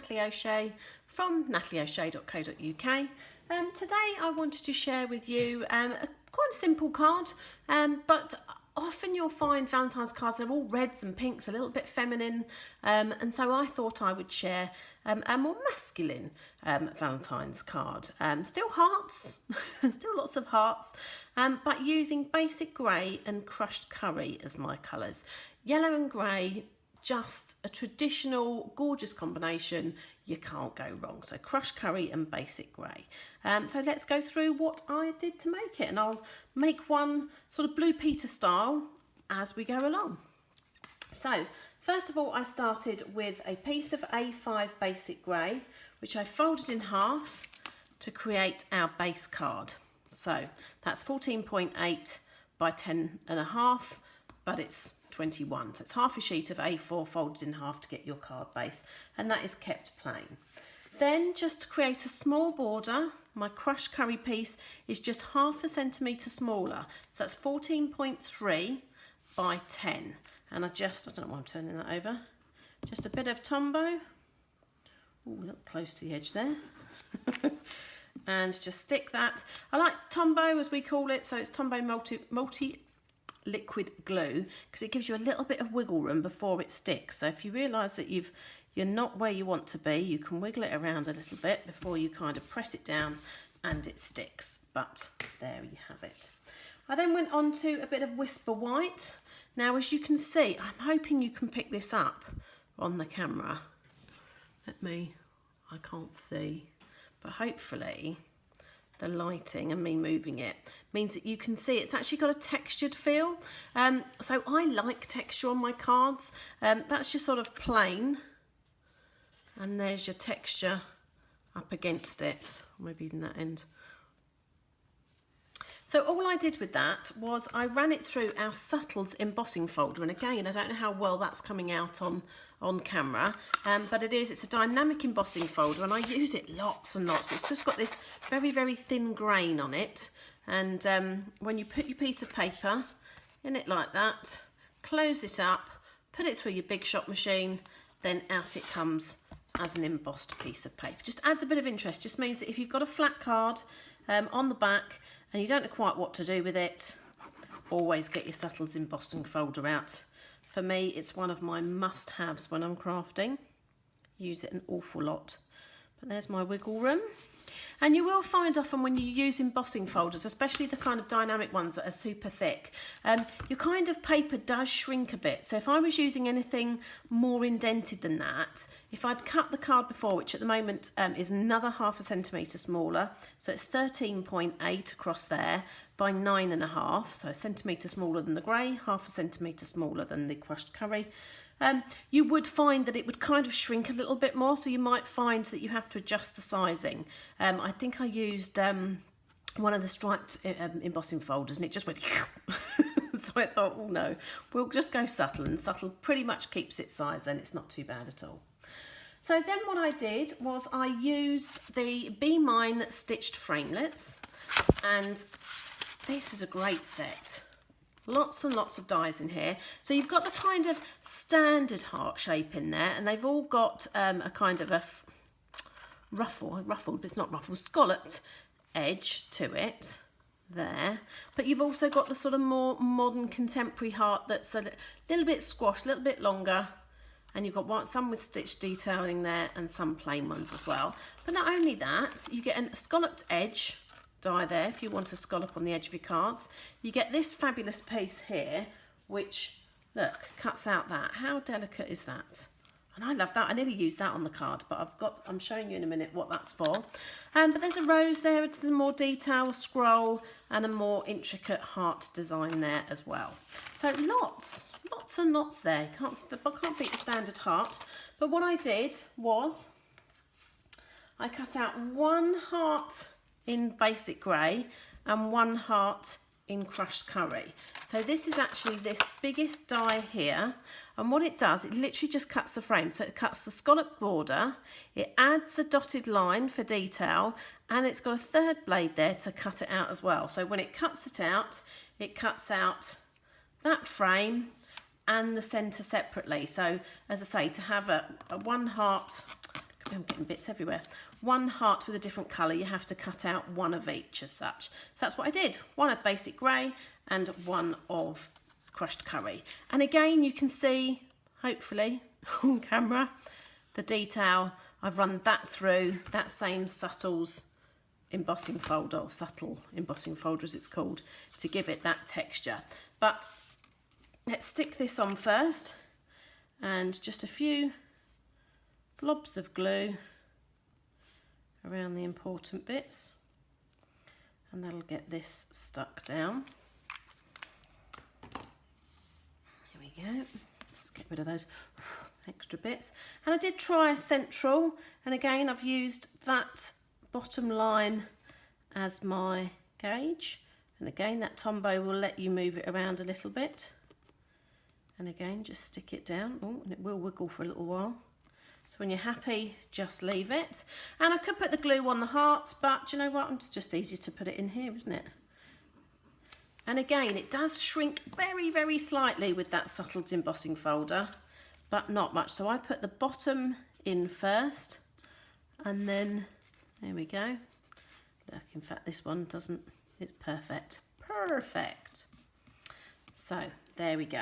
Natalie O'Shea from natalieoshea.co.uk. Today I wanted to share with you quite a simple card, but often you'll find Valentine's cards, they're all reds and pinks, a little bit feminine, and so I thought I would share a more masculine Valentine's card. Still hearts, still lots of hearts, but using basic grey and crushed curry as my colours. Yellow and grey, just a traditional gorgeous combination, you can't go wrong. So crushed curry and basic grey. So let's go through what I did to make it, and I'll make one sort of Blue Peter style as we go along. So first of all, I started with a piece of A5 basic grey, which I folded in half to create our base card. So that's 14.8 by 10.5, but it's 21, so it's half a sheet of A4 folded in half to get your card base, and that is kept plain. Then, just to create a small border, my crushed curry piece is just half a centimetre smaller, so that's 14.3 by 10, and I don't know why I'm turning that over, just a bit of Tombow, ooh, look close to the edge there, and just stick that. I like Tombow as we call it, so it's Tombow multi liquid glue, because it gives you a little bit of wiggle room before it sticks. So if you realise that you're not where you want to be, you can wiggle it around a little bit before you kind of press it down and it sticks. But there you have it. I then went on to a bit of Whisper White. Now, as you can see, I'm hoping you can pick this up on the camera. I can't see, but hopefully the lighting and me moving it means that you can see it's actually got a textured feel. So I like texture on my cards. That's just sort of plain, and there's your texture up against it, maybe even that end. So all I did with that was I ran it through our Subtles embossing folder, and again, I don't know how well that's coming out on camera, but it's a dynamic embossing folder, and I use it lots and lots, but it's just got this very, very thin grain on it, and when you put your piece of paper in it like that, close it up, put it through your Big Shot machine, then out it comes as an embossed piece of paper. Just adds a bit of interest, just means that if you've got a flat card on the back and you don't know quite what to do with it, always get your Subtles embossing folder out. For me, it's one of my must-haves when I'm crafting. Use it an awful lot. But there's my wiggle room. And you will find often when you use embossing folders, especially the kind of dynamic ones that are super thick, your kind of paper does shrink a bit. So if I was using anything more indented than that, if I'd cut the card before, which at the moment is another half a centimetre smaller, so it's 13.8 across there by 9.5, so a centimetre smaller than the grey, half a centimetre smaller than the crushed curry. You would find that it would kind of shrink a little bit more, so you might find that you have to adjust the sizing. I think I used one of the striped embossing folders, and it just went so I thought, oh no, we'll just go Subtle, and Subtle pretty much keeps its size, and it's not too bad at all. So then what I did was I used the Be Mine stitched framelits, and this is a great set. Lots and lots of dies in here. So you've got the kind of standard heart shape in there, and they've all got a kind of a ruffled, but it's not ruffled, scalloped edge to it there. But you've also got the sort of more modern contemporary heart that's a little bit squashed, a little bit longer, and you've got some with stitch detailing there and some plain ones as well. But not only that, you get a scalloped edge die there if you want a scallop on the edge of your cards. You get this fabulous piece here, which, look, cuts out that. How delicate is that? And I love that. I nearly used that on the card, but I'm showing you in a minute what that's for. But there's a rose there, it's a more detail, a scroll, and a more intricate heart design there as well. So lots and lots there. I can't beat the standard heart. But what I did was I cut out one heart in basic grey and one heart in crushed curry. So this is actually this biggest die here, and what it does, it literally just cuts the frame. So it cuts the scallop border, it adds a dotted line for detail, and it's got a third blade there to cut it out as well. So when it cuts out that frame and the centre separately. So as I say, to have a one heart, I'm getting bits everywhere. One heart with a different colour. You have to cut out one of each as such. So that's what I did. One of basic grey and one of crushed curry. And again, you can see, hopefully, on camera, the detail. I've run that through that same Subtles embossing folder, or subtle embossing folder as it's called, to give it that texture. But let's stick this on first, and just a few blobs of glue around the important bits, and that'll get this stuck down. Here we go. Let's get rid of those extra bits. And I did try central, and again I've used that bottom line as my gauge, and again that Tombow will let you move it around a little bit, and again just stick it down. Oh, and it will wiggle for a little while. So when you're happy, just leave it. And I could put the glue on the heart, but you know what? It's just easier to put it in here, isn't it? And again, it does shrink very, very slightly with that Subtles embossing folder, but not much. So I put the bottom in first, and then, there we go. Look, in fact, this one doesn't, it's perfect. Perfect. So there we go.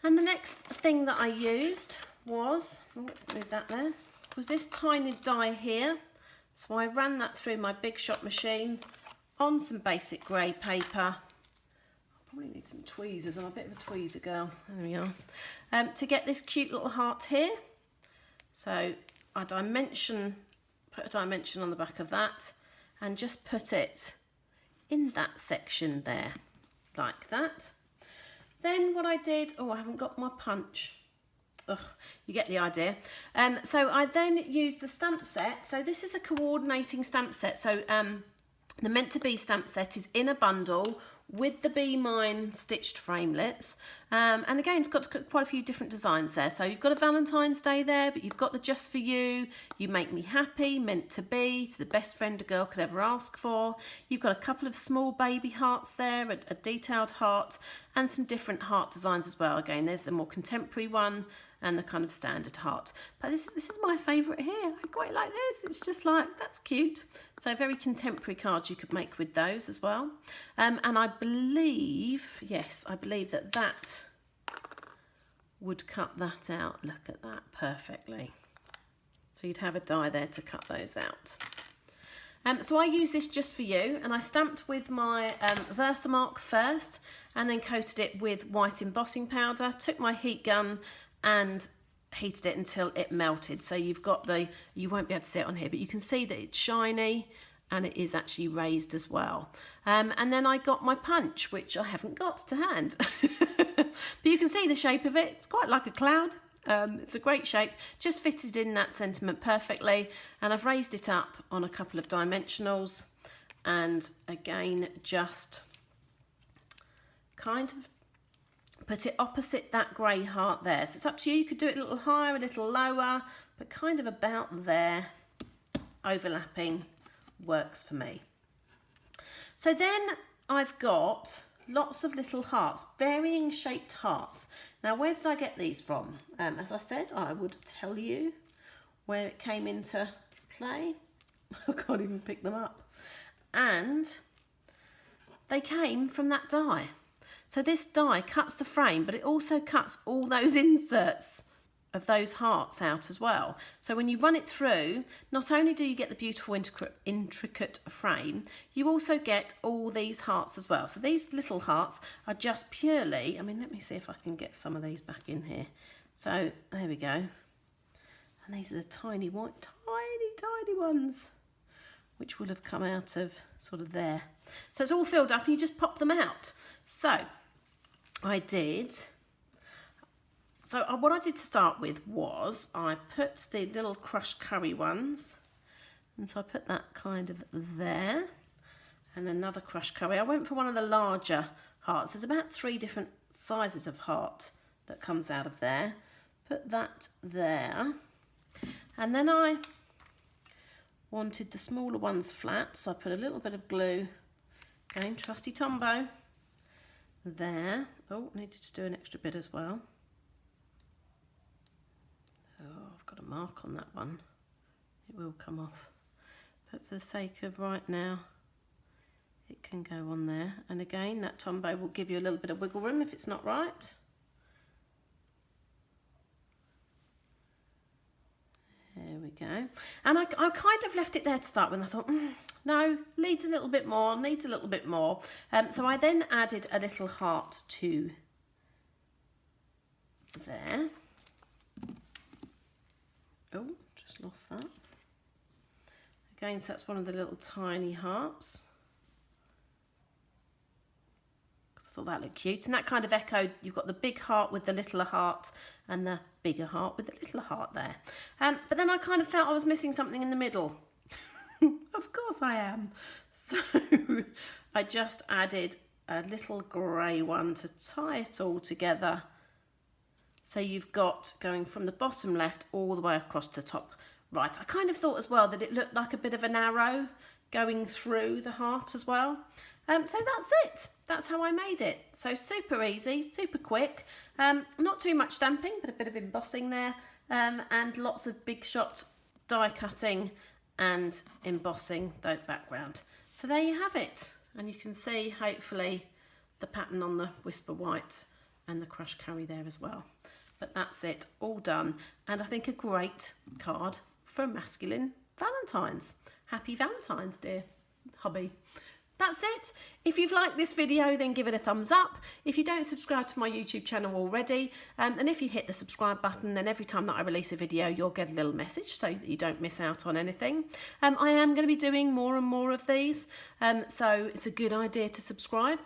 And the next thing that I used was, oh, let's move that there, was this tiny die here. So I ran that through my Big Shot machine on some basic grey paper. I probably need some tweezers, I'm a bit of a tweezer girl. There we are. To get this cute little heart here. So I put a dimension on the back of that, and just put it in that section there, like that. Then what I did, oh, I haven't got my punch. Ugh, you get the idea. So I then used the stamp set. So this is the coordinating stamp set. So the Meant to Be stamp set is in a bundle with the Be Mine stitched framelits. And again, it's got quite a few different designs there. So you've got a Valentine's Day there, but you've got the Just For You, You Make Me Happy, Meant to Be, to the best friend a girl could ever ask for. You've got a couple of small baby hearts there, a detailed heart, and some different heart designs as well. Again, there's the more contemporary one and the kind of standard heart. But this is my favourite here. I quite like this. It's just like, that's cute. So very contemporary cards you could make with those as well. And I believe, yes, I believe that would cut that out. Look at that, perfectly. So you'd have a die there to cut those out. So I use this Just For You, and I stamped with my Versamark first, and then coated it with white embossing powder, took my heat gun and heated it until it melted. So you've got you won't be able to see it on here, but you can see that it's shiny and it is actually raised as well. And then I got my punch, which I haven't got to hand. But you can see the shape of it. It's quite like a cloud. It's a great shape, just fitted in that sentiment perfectly. And I've raised it up on a couple of dimensionals, and again, just kind of put it opposite that grey heart there. So it's up to you. You could do it a little higher, a little lower, but kind of about there, overlapping, works for me. So then I've got lots of little hearts, varying shaped hearts. Now, where did I get these from? As I said, I would tell you where it came into play. I can't even pick them up. And they came from that die. So this die cuts the frame, but it also cuts all those inserts of those hearts out as well. So when you run it through, not only do you get the beautiful intricate frame, you also get all these hearts as well. So these little hearts are just purely, I mean, let me see if I can get some of these back in here. So there we go. And these are the tiny white, tiny ones, which will have come out of sort of there. So it's all filled up and you just pop them out. So what I did to start with was I put the little crushed curry ones, and so I put that kind of there, and another crushed curry. I went for one of the larger hearts. There's about 3 different sizes of heart that comes out of there. Put that there, and then I wanted the smaller ones flat, so I put a little bit of glue, again, trusty Tombow, there. Oh, needed to do an extra bit as well. Oh, I've got a mark on that one. It will come off. But for the sake of right now, it can go on there. And again, that Tombow will give you a little bit of wiggle room if it's not right. There we go. And I kind of left it there to start with. I thought, no, needs a little bit more, needs a little bit more. So I then added a little heart to there. Oh, just lost that. Again, so that's one of the little tiny hearts. I thought that looked cute, and that kind of echoed. You've got the big heart with the littler heart and the bigger heart with the littler heart there. But then I kind of felt I was missing something in the middle. Of course I am. So I just added a little grey one to tie it all together. So you've got going from the bottom left all the way across to the top right. I kind of thought as well that it looked like a bit of an arrow going through the heart as well. So that's it. That's how I made it. So super easy, super quick. Not too much stamping, but a bit of embossing there. And lots of big shot die cutting and embossing the background. So there you have it. And you can see, hopefully, the pattern on the Whisper White and the Crush Curry there as well. But that's it, all done. And I think a great card for masculine Valentines. Happy Valentines, dear hubby. That's it. If you've liked this video, then give it a thumbs up. If you don't subscribe to my YouTube channel already, and if you hit the subscribe button, then every time that I release a video, you'll get a little message so that you don't miss out on anything. I am going to be doing more and more of these, so it's a good idea to subscribe.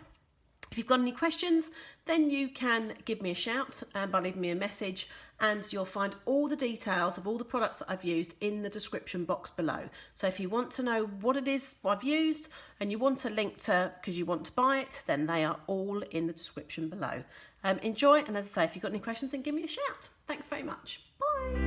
If you've got any questions, then you can give me a shout by leaving me a message, and you'll find all the details of all the products that I've used in the description box below. So if you want to know what it is I've used and you want a link to, because you want to buy it, then they are all in the description below. Enjoy, and as I say, if you've got any questions, then give me a shout. Thanks very much. Bye.